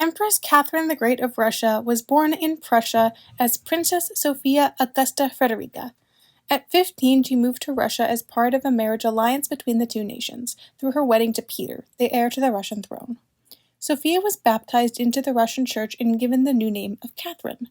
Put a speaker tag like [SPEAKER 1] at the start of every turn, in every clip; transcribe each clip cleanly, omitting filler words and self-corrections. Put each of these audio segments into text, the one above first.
[SPEAKER 1] Empress Catherine the Great of Russia was born in Prussia as Princess Sophia Augusta Frederica. At 15, she moved to Russia as part of a marriage alliance between the two nations, through her wedding to Peter, the heir to the Russian throne. Sophia was baptized into the Russian Church and given the new name of Catherine.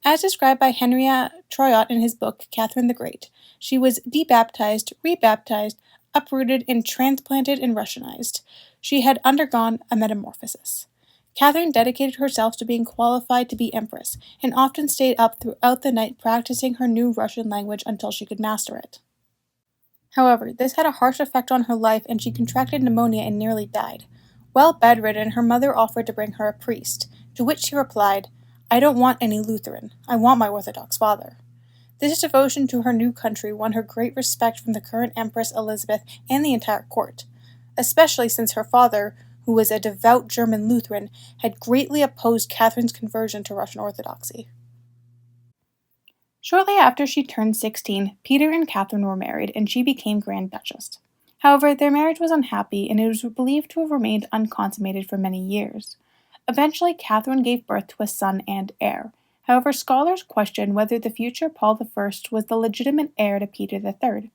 [SPEAKER 1] As described by Henriette Troyat in his book Catherine the Great, she was debaptized, rebaptized, uprooted, and transplanted and Russianized. She had undergone a metamorphosis. Catherine dedicated herself to being qualified to be empress, and often stayed up throughout the night practicing her new Russian language until she could master it. However, this had a harsh effect on her life, and she contracted pneumonia and nearly died. While bedridden, her mother offered to bring her a priest, to which she replied, "I don't want any Lutheran. I want my Orthodox father." This devotion to her new country won her great respect from the current Empress Elizabeth and the entire court, especially since her father, who was a devout German Lutheran, had greatly opposed Catherine's conversion to Russian Orthodoxy. Shortly after she turned 16, Peter and Catherine were married, and she became Grand Duchess. However, their marriage was unhappy, and it was believed to have remained unconsummated for many years. Eventually, Catherine gave birth to a son and heir. However, scholars question whether the future Paul I was the legitimate heir to Peter III.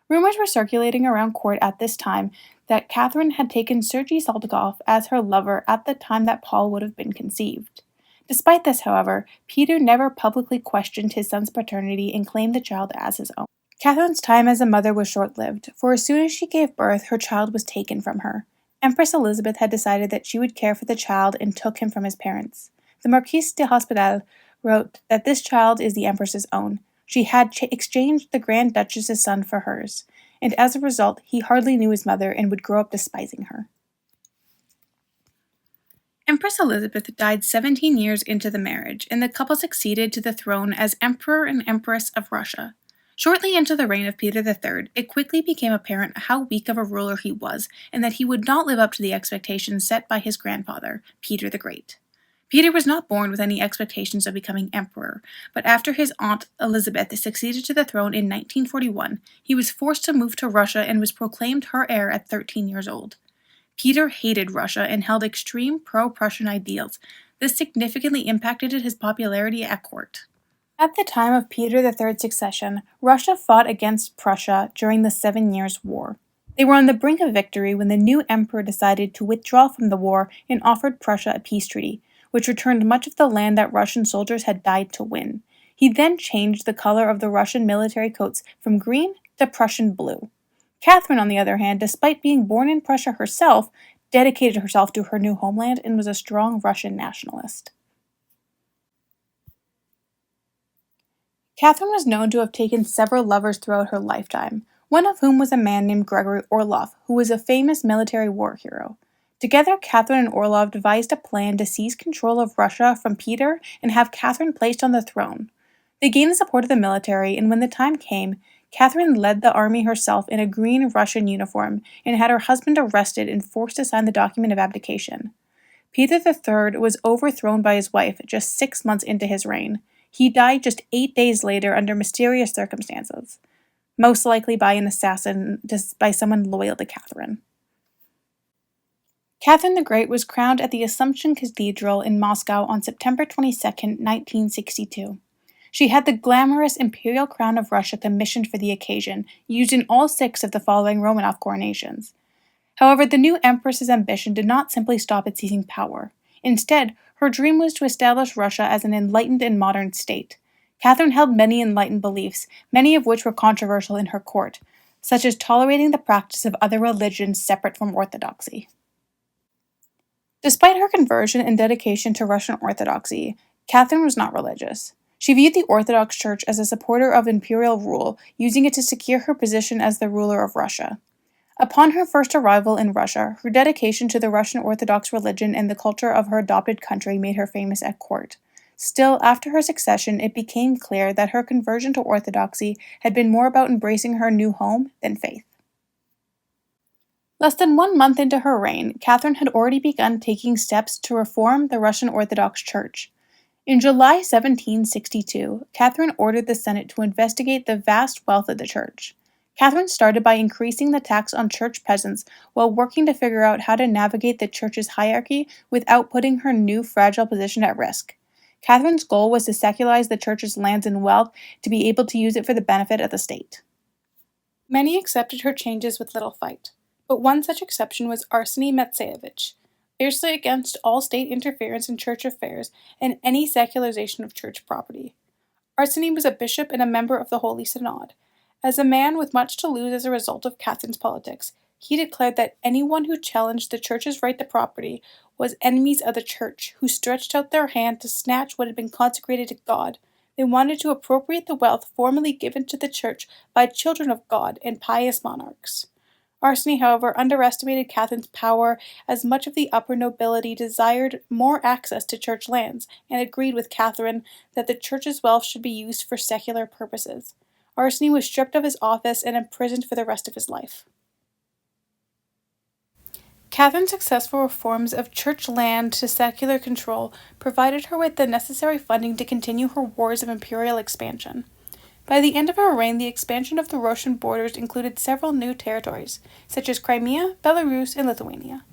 [SPEAKER 1] Rumors were circulating around court at this time that Catherine had taken Sergei Saltykov as her lover at the time that Paul would have been conceived. Despite this, however, Peter never publicly questioned his son's paternity and claimed the child as his own. Catherine's time as a mother was short-lived, for as soon as she gave birth, her child was taken from her. Empress Elizabeth had decided that she would care for the child and took him from his parents. The Marquise de Hospital wrote that this child is the Empress's own. She had exchanged the Grand Duchess's son for hers, and as a result, he hardly knew his mother and would grow up despising her. Empress Elizabeth died 17 years into the marriage, and the couple succeeded to the throne as Emperor and Empress of Russia. Shortly into the reign of Peter III, it quickly became apparent how weak of a ruler he was, and that he would not live up to the expectations set by his grandfather, Peter the Great. Peter was not born with any expectations of becoming emperor, but after his aunt Elizabeth succeeded to the throne in 1941, he was forced to move to Russia and was proclaimed her heir at 13 years old. Peter hated Russia and held extreme pro-Prussian ideals. This significantly impacted his popularity at court. At the time of Peter III's succession, Russia fought against Prussia during the 7 Years' War. They were on the brink of victory when the new emperor decided to withdraw from the war and offered Prussia a peace treaty, which returned much of the land that Russian soldiers had died to win. He then changed the color of the Russian military coats from green to Prussian blue. Catherine, on the other hand, despite being born in Prussia herself, dedicated herself to her new homeland and was a strong Russian nationalist. Catherine was known to have taken several lovers throughout her lifetime, one of whom was a man named Gregory Orlov, who was a famous military war hero. Together, Catherine and Orlov devised a plan to seize control of Russia from Peter and have Catherine placed on the throne. They gained the support of the military, and when the time came, Catherine led the army herself in a green Russian uniform and had her husband arrested and forced to sign the document of abdication. Peter III was overthrown by his wife just 6 months into his reign. He died just 8 days later under mysterious circumstances, most likely by an assassin, just by someone loyal to Catherine. Catherine the Great was crowned at the Assumption Cathedral in Moscow on September 22, 1962. She had the glamorous imperial crown of Russia commissioned for the occasion, used in all 6 of the following Romanov coronations. However, the new empress's ambition did not simply stop at seizing power. Instead, her dream was to establish Russia as an enlightened and modern state. Catherine held many enlightened beliefs, many of which were controversial in her court, such as tolerating the practice of other religions separate from Orthodoxy. Despite her conversion and dedication to Russian Orthodoxy, Catherine was not religious. She viewed the Orthodox Church as a supporter of imperial rule, using it to secure her position as the ruler of Russia. Upon her first arrival in Russia, her dedication to the Russian Orthodox religion and the culture of her adopted country made her famous at court. Still, after her succession, it became clear that her conversion to Orthodoxy had been more about embracing her new home than faith. Less than 1 month into her reign, Catherine had already begun taking steps to reform the Russian Orthodox Church. In July 1762, Catherine ordered the Senate to investigate the vast wealth of the Church. Catherine started by increasing the tax on church peasants while working to figure out how to navigate the church's hierarchy without putting her new fragile position at risk. Catherine's goal was to secularize the church's lands and wealth to be able to use it for the benefit of the state. Many accepted her changes with little fight, but one such exception was Arseny Matseyevich, fiercely against all state interference in church affairs and any secularization of church property. Arseny was a bishop and a member of the Holy Synod. As a man with much to lose as a result of Catherine's politics, he declared that anyone who challenged the church's right to property was enemies of the church, who stretched out their hand to snatch what had been consecrated to God. They wanted to appropriate the wealth formerly given to the church by children of God and pious monarchs. Arseny, however, underestimated Catherine's power, as much of the upper nobility desired more access to church lands and agreed with Catherine that the church's wealth should be used for secular purposes. Arseny was stripped of his office and imprisoned for the rest of his life. Catherine's successful reforms of church land to secular control provided her with the necessary funding to continue her wars of imperial expansion. By the end of her reign, the expansion of the Russian borders included several new territories, such as Crimea, Belarus, and Lithuania,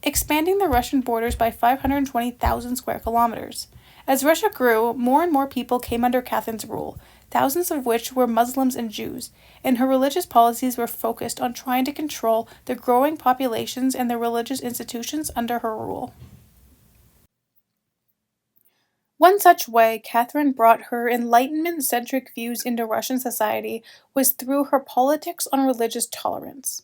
[SPEAKER 1] expanding the Russian borders by 520,000 square kilometers. As Russia grew, more and more people came under Catherine's rule, thousands of which were Muslims and Jews, and her religious policies were focused on trying to control the growing populations and the religious institutions under her rule. One such way Catherine brought her Enlightenment-centric views into Russian society was through her politics on religious tolerance.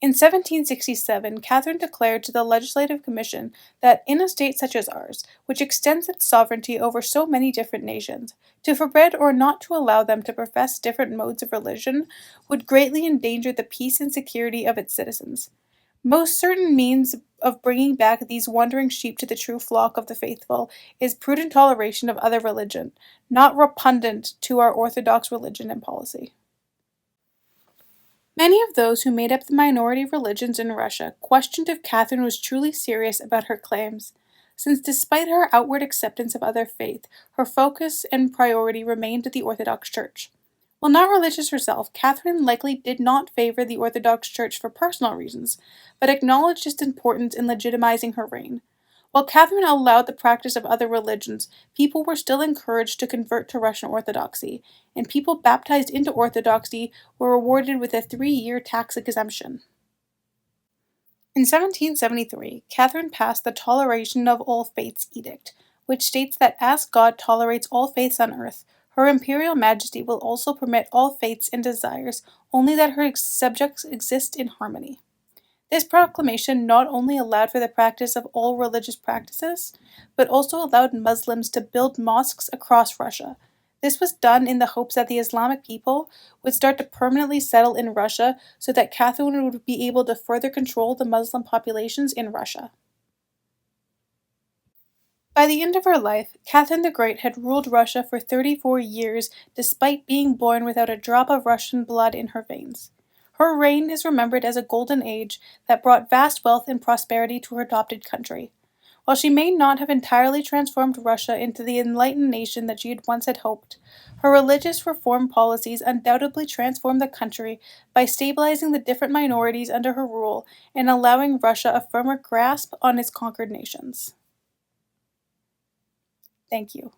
[SPEAKER 1] In 1767, Catherine declared to the Legislative Commission that in a state such as ours, which extends its sovereignty over so many different nations, to forbid or not to allow them to profess different modes of religion would greatly endanger the peace and security of its citizens. Most certain means of bringing back these wandering sheep to the true flock of the faithful is prudent toleration of other religion, not repugnant to our orthodox religion and policy. Many of those who made up the minority religions in Russia questioned if Catherine was truly serious about her claims, since despite her outward acceptance of other faith, her focus and priority remained the Orthodox Church. While not religious herself, Catherine likely did not favor the Orthodox Church for personal reasons, but acknowledged its importance in legitimizing her reign. While Catherine allowed the practice of other religions, people were still encouraged to convert to Russian Orthodoxy, and people baptized into Orthodoxy were rewarded with a 3-year tax exemption. In 1773, Catherine passed the Toleration of All Faiths Edict, which states that as God tolerates all faiths on earth, Her Imperial Majesty will also permit all faiths and desires, only that her subjects exist in harmony. This proclamation not only allowed for the practice of all religious practices, but also allowed Muslims to build mosques across Russia. This was done in the hopes that the Islamic people would start to permanently settle in Russia so that Catherine would be able to further control the Muslim populations in Russia. By the end of her life, Catherine the Great had ruled Russia for 34 years despite being born without a drop of Russian blood in her veins. Her reign is remembered as a golden age that brought vast wealth and prosperity to her adopted country. While she may not have entirely transformed Russia into the enlightened nation that she had once had hoped, her religious reform policies undoubtedly transformed the country by stabilizing the different minorities under her rule and allowing Russia a firmer grasp on its conquered nations. Thank you.